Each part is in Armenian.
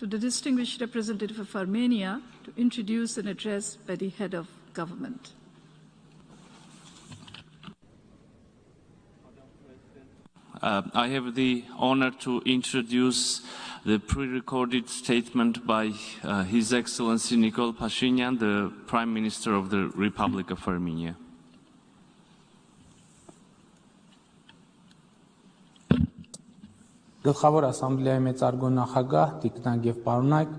to the distinguished representative of Armenia to introduce an address by the head of government. I have the honor to introduce the pre-recorded statement by His Excellency Nikol Pashinyan, the Prime Minister of the Republic of Armenia. Գլխավոր ասամբլեայի մեծարգո նախագահ Տիկնակ եւ պարոնայք,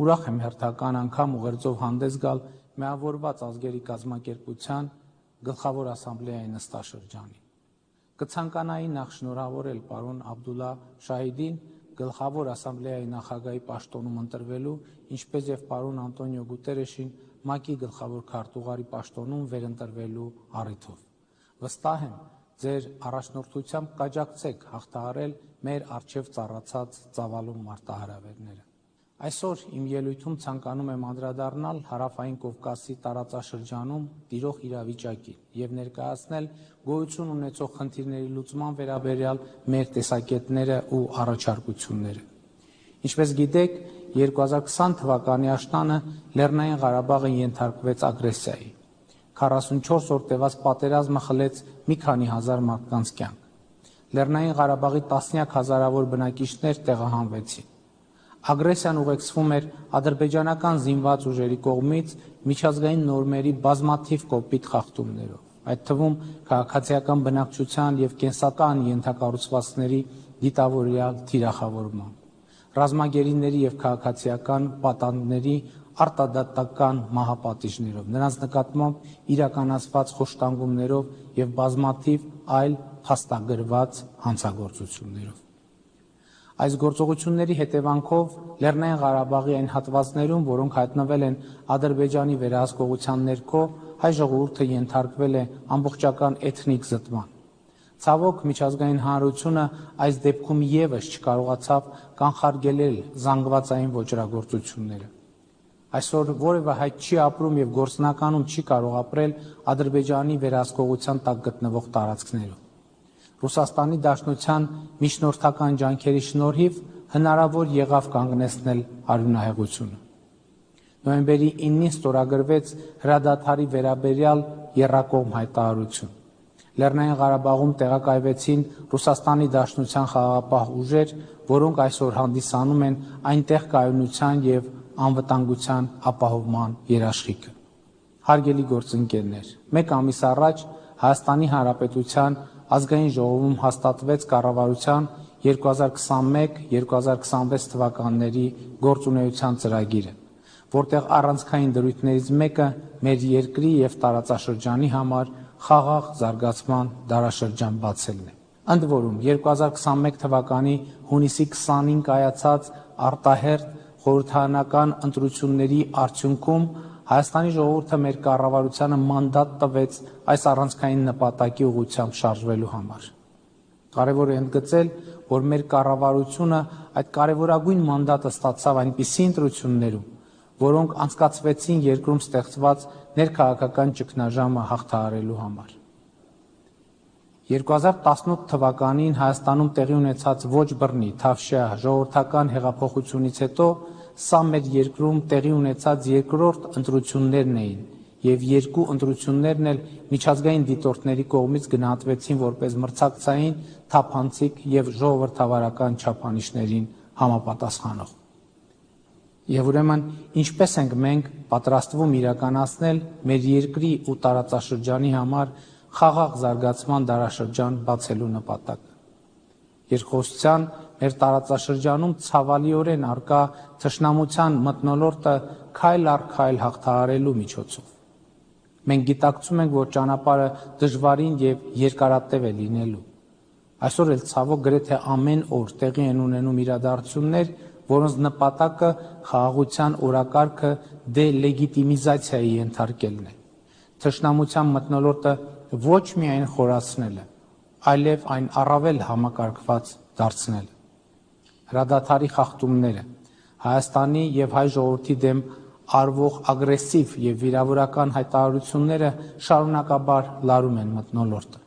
ուրախ եմ հերթական անգամ ուղերձով հանդես գալ միավորված ազգերի կազմակերպության գլխավոր ասամբլեայի նստաշրջանին։ Կցանկանայի նախ շնորհավորել պարոն Աբդուլլա Շահիդին գլխավոր ասամբլեայի նախագահի պաշտոնում ընտրվելու, ինչպես եւ պարոն Անտոնիո Գուտերեշին ՄԱԿ-ի գլխավոր քարտուղարի պաշտոնում վերընտրվելու առիթով։ Վստահ եմ, ձեր առաջնորդությամբ կաջակցեք հաղթահարել մեր առջև ծառացած ծավալուն մարտահրավերները։ Այսօր իմ ելույթում ցանկանում եմ անդրադառնալ Հարավային Կովկասի տարածաշրջանում տիրող իրավիճակին եւ ներկայացնել գոյություն ունեցող խնդիրների լուծման վերաբերյալ մեր տեսակետները ու առաջարկությունները։ Ինչպես գիտեք, 2020 թվականի աշնանը Լեռնային Ղարաբաղը ենթարկվեց ագրեսիայի։ 44 օր տևած պատերազմը խլեց մի քանի հազար մարդկանց կյանք։ Լեռնային Ղարաբաղի տասնյակ հազարավոր բնակիչներ տեղահանվեցին։ Ագրեսիան ուղեկցվում էր ադրբեջանական զինված ուժերի կողմից միջազգային նորմերի բազմաթիվ կոպիտ խախտումներով, այդ թվում քաղաքացիական բնակչության եւ կենսական ենթակառուցվածքների դիտավորյալ թիրախավորման, ռազմագերիների եւ քաղաքացիական պատանդների արտադատական մահապատիժներով, նրանց նկատմամբ իրականացված խոշտանգումներով եւ բազմաթիվ այլ փաստագրված հանցագործություններով։ Այս գործողությունների հետևանքով Լեռնային Ղարաբաղի այն հատվածներում, որոնք հայտնվել են Ադրբեջանի վերահսկողության ներքո, հայ ժողովուրդը ենթարկվել է ամբողջական էթնիկ զտման։ Ցավոք, միջազգային հանրությունը այս դեպքում եւս չկարողացավ կանխարգելել զանգվածային ոճրագործությունները։ Այսօր որևէ հայ չի ապրում եւ գործնականում չի կարող ապրել Ադրբեջանի վերահսկողության տակ գտնվող տարածքներում։ Ռուսաստանի Դաշնության միջնորդական ջանքերի շնորհիվ հնարավոր եղավ կանգնեցնել արյունահեղությունը։ Նոյեմբերի 9-ին ստորագրվեց հրադադարի վերաբերյալ եռակողմ հայտարարություն։ Լեռնային Ղարաբաղում տեղակայվեցին Ռուսաստանի Դաշնության խաղաղապահ ուժեր, որոնք այսօր հանդիսանում են այնտեղ կայունության եւ անվտանգության ապահովման երաշխիքը։ Հարգելի գործընկերներ, մեկ ամիս առաջ Հայաստանի Հանրապետության ազգային ժողովում հաստատվեց կառավարության 2021-2026 թվականների գործունեության ծրագիրը, որտեղ առանցքային դրույթներից մեկը մեր երկրի եւ տարածաշրջանի համար խաղաղ զարգացման դարաշրջան բացելն է։ Ընդ որում 2021 թվականի հունիսի 20-ին կայացած արտահերթ խորհրդարանական ընտրությունների արդյունքում Հայաստանի ժողովուրդը մեր կառավարությանը մանդատ տվեց այս առանցքային նպատակի ուղղությամբ շարժվելու համար։ Կարևոր է ընդգծել, որ մեր կառավարությունը այդ կարևորագույն մանդատը ստացավ այնպիսի ընտրություններում, որոնք անցկացվեցին երկրում ստեղծված ներքաղաքական ճգնաժամը հաղթահարելու համար։ 2018 թվականին Հայաստանում տեղի ունեցած ոչ բռնի, թավշյա ժողովրդական հեղափոխությունից հետո սա մեր երկրում տեղի ունեցած երկրորդ ընտրություններն էին եւ երկու ընտրություններն էլ միջազգային դիտորդների կողմից գնահատվեցին որպես մրցակցային, թափանցիկ եւ ժողովրդավարական չափանիշներին համապատասխանող։ Եվ ուրեմն ինչպես ենք մենք պատրաստվում իրականացնել մեր երկրի ու տարածաշրջանի համար խաղաղ զարգացման դարաշրջան բացելու նպատակը։ Երկխոսության մեր տարածաշրջանում ցավալիորեն արկա թշնամության մթնոլորտը քայլ առ քայլ հաղթահարելու միջոցով։ Մենք գիտակցում ենք, որ ճանապարհը դժվարին եւ երկարատև է լինելու։ Այսօր էլ ցավոք գրեթե ամեն օր տեղի են ունենում իրադարձություններ, որոնց նպատակը խաղաղության օրակարգը դելեգիտիմիզացիայի ենթարկելն է։ Թշնամության մթնոլորտը ոչ միայն խորացնելը, այլև այն առավել համակարգված դարձնելը։ Հրադադարի խախտումները, Հայաստանի եւ հայ ժողովրդի դեմ արվող ագրեսիվ եւ վիրավորական հայտարարությունները շարունակաբար լարում են մթնոլորտը։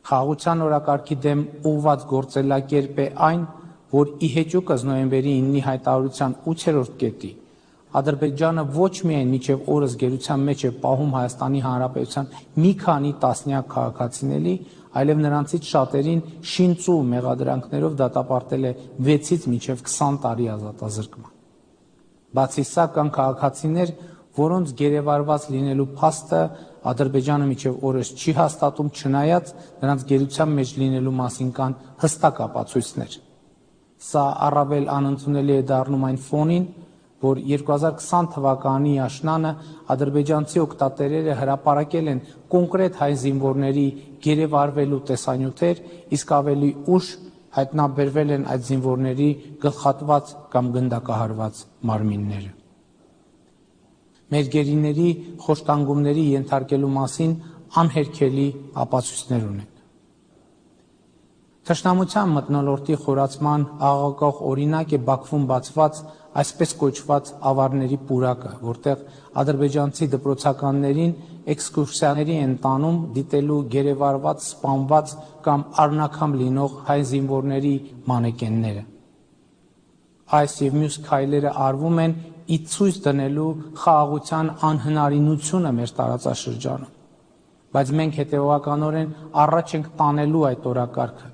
Խաղաղության օրակարգի դեմ ուղղված գործելակերպ է այն, որ ի հեճուկս նոյեմբերի 9-ի հայտարարության 8-րդ կետի Ադրբեջանը ոչ միայն մինչև օրս գերության մեջ է պահում Հայաստանի Հանրապետության մի քանի տասնյակ քաղաքացիների, այլև նրանցից շատերին շինծու մեղադրանքներով դատապարտել է 6-ից մինչև 20 տարի ազատազրկման։ Բացի սա կան քաղաքացիներ, որոնց գերեվարված լինելու փաստը Ադրբեջանը մինչև օրս չի հաստատում, չնայած նրանց գերության մեջ լինելու մասին կան հստակ ապացույցներ։ Սա առավել անընդունելի է դառնում այն ֆոնին, որ 2020 թվականի աշնանը ադրբեջանցի օգտատերերը հրապարակել են կոնկրետ հայ զինվորների գերեվարվելու տեսանյութեր, իսկ ավելի ուշ հայտնաբերվել են այդ զինվորների գլխատված կամ գնդակահարված մարմինները։ Մեր գերիների խոշտանգումների ենթարկելու մասին անհերքելի ապացույցներ ունենք։ Թշնամության մթնոլորտի խորացման աղաղակող օրինակ է Բաքվում բացված այսպես կոչված ավարների պուրակը, որտեղ ադրբեջանցի դպրոցականներին էքսկուրսիաների են տանում դիտելու գերեվարված, սպանված կամ առնաքամ լինող հայ զինվորների մանեկենները։ Այս եւ մյուս քայլերը արվում են ի ցույց դնելու խաղաղության անհնարինությունը մեր տարածաշրջանում, բայց մենք հետևողականորեն առաջ ենք տանելու այդ օրակարգը,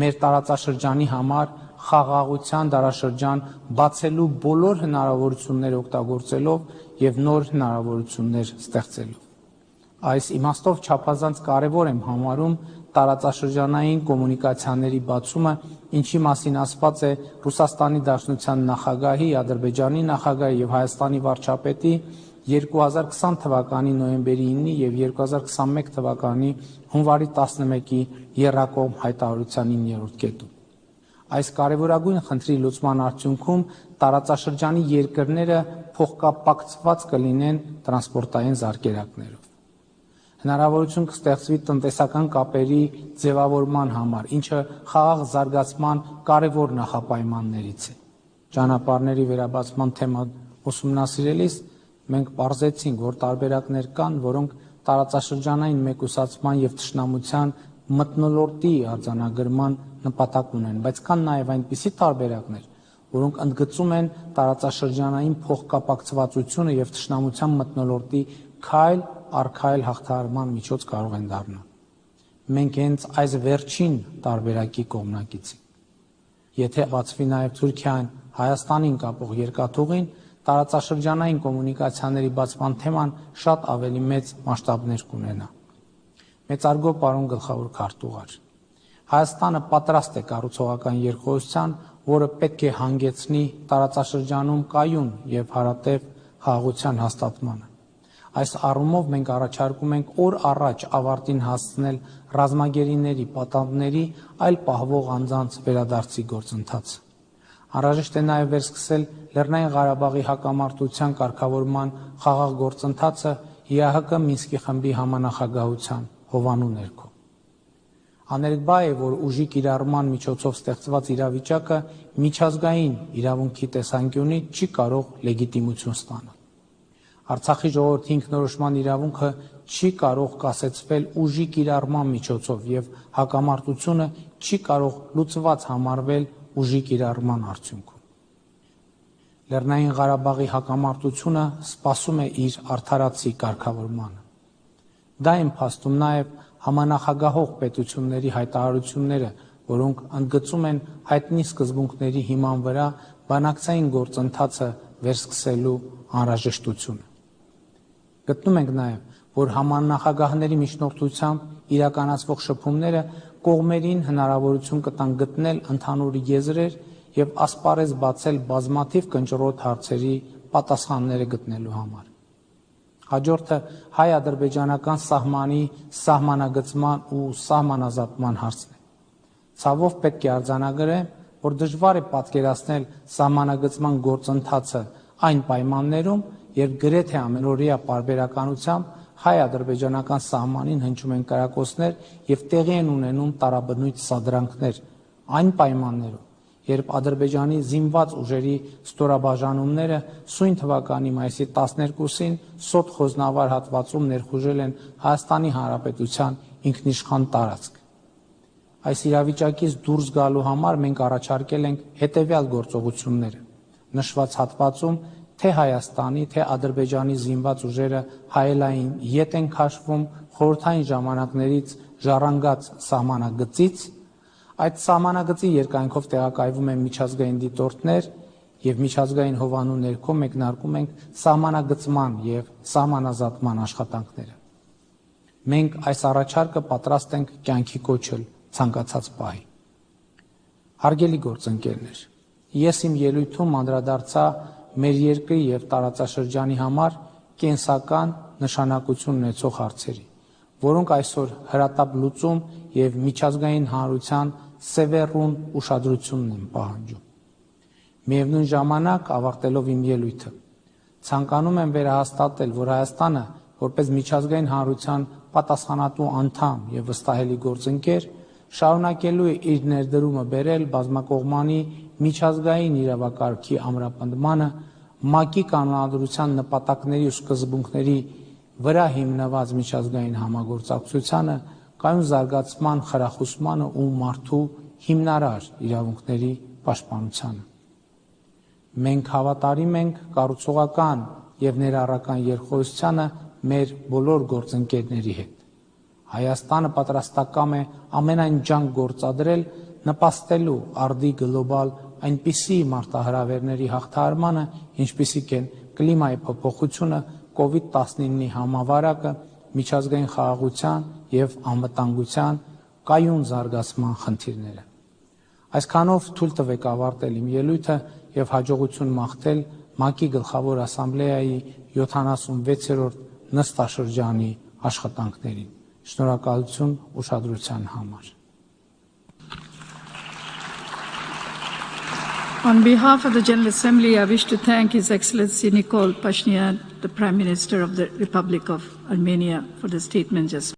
մեր տարածաշրջանի համար խաղաղության դարաշրջան բացելու բոլոր հնարավորությունները օգտագործելով եւ նոր հնարավորություններ ստեղծելով։ Այս իմաստով չափազանց կարևոր եմ համարում տարածաշրջանային կոմունիկացիաների բացումը, ինչի մասին ասված է Ռուսաստանի Դաշնության նախագահի, Ադրբեջանի նախագահի եւ Հայաստանի վարչապետի 2020 թվականի նոյեմբերի 9-ի եւ 2021 թվականի հունվարի 11-ի եռակողմ հայտարարության 9-րդ կետում։ Այս կարևորագույն խնդրի լուծման արդյունքում տարածաշրջանի երկրները փոխկապակցված կլինեն տրանսպորտային զարկերակներով։ Հնարավորություն կստեղծվի տնտեսական կապերի ձևավորման համար, ինչը խաղաղ զարգացման կարևոր նախապայմաններից է։ Ճանապարհների վերաբացման թեման ուսումնասիրելիս մենք պարզեցինք, որ տարբերակներ կան, որոնք տարածաշրջանային մեկուսացման եւ թշնամության մթնոլորտի արձանագրման նպատակ ունեն, բայց կան նաեւ այնպիսի տարբերակներ, որոնք ընդգծում են տարածաշրջանային փոխկապակցվածությունը եւ թշնամության մթնոլորտի քայլ առ քայլ հաղթահարման միջոց կարող են դառնալ։ Մենք հենց այս վերջին տարբերակի կողմնակից ենք։ Եթե բացվի նաեւ Թուրքիան Հայաստանին կապող երկաթուղին, տարածաշրջանային կոմունիկացիաների բացման թեման շատ ավելի մեծ մասշտաբներ կունենա։ Մեծարգո պարոն գլխավոր քարտուղար, Հայաստանը պատրաստ է կառուցողական երկխոսության, որը պետք է հանգեցնի տարածաշրջանում կայուն եւ հարատև խաղաղության հաստատմանը։ Այս առումով մենք առաջարկում ենք օր առաջ ավարտին հասցնել ռազմագերիների, պատանդների, այլ պահվող անձանց վերադարձի գործընթացը։ Անհրաժեշտ է նաև վերսկսել Լեռնային Ղարաբաղի հակամարտության կարգավորման խաղաղ գործընթացը ԵԱՀԿ Մինսկի խմբի համանախագահության հովանու ներքո։ Աներկբա է, որ ուժի կիրառման միջոցով ստեղծված իրավիճակը միջազգային իրավունքի տեսանկյունից չի կարող լեգիտիմություն ստանալ։ Արցախի ժողովրդի ինքնորոշման իրավունքը չի կարող կասեցվել ուժի կիրառման միջոցով եւ հակամարտությունը չի կարող լուծված համարվել ուժի կիրառման արդյունքում։ Լեռնային Ղարաբաղի հակամարտությունը սպասում է իր արդարացի կարգավորմանը։ Դա են փաստում նաեւ համանախագահող պետությունների հայտարարությունները, որոնք ընդգծում են հայտնի սկզբունքների հիման վրա բանակցային գործընթացը վերսկսելու անհրաժեշտությունը։ Գտնում ենք նաև, որ համանախագահների միջնորդությամբ իրականացվող շփումները կողմերին հնարավորություն կտան գտնել ընդհանուր եզրեր եւ ասպարեզ բացել բազմաթիվ կնճռոտ հարցերի պատասխանները գտնելու համար։ Հաջորդը հայ-ադրբեջանական սահմանի սահմանագծման ու սահմանազատման հարցն է։ Ցավով պետք է արձանագրեմ, որ դժվար է պատկերացնել սահմանագծման գործընթացը այն պայմաններում, երբ գրեթե ամենօրյա պարբերականությամբ հայ-ադրբեջանական սահմանին հնչում են կրակոցներ եւ տեղի են ունենում տարաբնույթ սադրանքներ, այն պայմաններում, երբ Ադրբեջանի զինված ուժերի ստորաբաժանումները սույն թվականի մայիսի 12-ին Սոտ Խոզնավար հատվածում ներխուժել են Հայաստանի Հանրապետության ինքնիշխան տարածք։ Այս իրավիճակից դուրս գալու համար մենք առաջարկել ենք հետևյալ գործողությունները։ Նշված հատվածում թե Հայաստանի, թե Ադրբեջանի զինված ուժերը հայելային ետ են քաշվում խորհրդային ժամանակներից ժառանգած սահմանագծից, այդ սահմանագծի երկայնքով տեղակայվում են միջազգային դիտորդներ եւ միջազգային հովանու ներքո մեկնարկում ենք սահմանագծման եւ սահմանազատման աշխատանքները։ Մենք այս առաջարկը պատրաստ ենք կյանքի կոչել ցանկացած պահի։ Հարգելի գործընկերներ, ես իմ ելույթում անդրադարձա մեր երկրի եւ տարածաշրջանի համար կենսական նշանակություն ունեցող հարցերի, որոնք այսօր հրատապ լուծում եւ միջազգային հանրության սևեռուն ուշադրությունն են պահանջում։ Միևնույն ժամանակ, ավարտելով իմ ելույթը, ցանկանում եմ վերահաստատել, որ Հայաստանը, որպես միջազգային հանրության պատասխանատու անդամ եւ վստահելի գործընկեր, շարունակելու է իր ներդրումը բերել բազմակողմանի միջազգային իրավակարգի ամրապնդմանը, ՄԱԿ-ի կանոնադրության նպատակների ու սկզբունքների վրա հիմնված միջազգային համագործակցությանը, կայուն զարգացման խրախուսմանը ու մարդու հիմնարար իրավունքների պաշտպանությանը։ Մենք հավատարիմ ենք կառուցողական եւ ներառական երկխոսությանը մեր բոլոր գործընկերների հետ։ Հայաստանը պատրաստակամ է ամենայն ջանք գործադրել նպաստելու արդի գլոբալ այնպիսի մարտահրավերների հաղթահարմանը, ինչպիսիք են կլիմայի փոփոխությունը, COVID-19-ի համավարակը, միջազգային խաղաղության եւ անվտանգության կայուն զարգացման խնդիրները։ Այսքանով թույլ տվեք ավարտել իմ ելույթը եւ հաջողություն մաղթել ՄԱԿ-ի Գլխավոր ասամբլեայի 76-րդ նստաշրջանի աշխատանքներին։ Շնորհակալություն ուշադրության համար։ On behalf of the General Assembly, I wish to thank His Excellency Nikol Pashinyan, the Prime Minister of the Republic of Armenia, for the statement just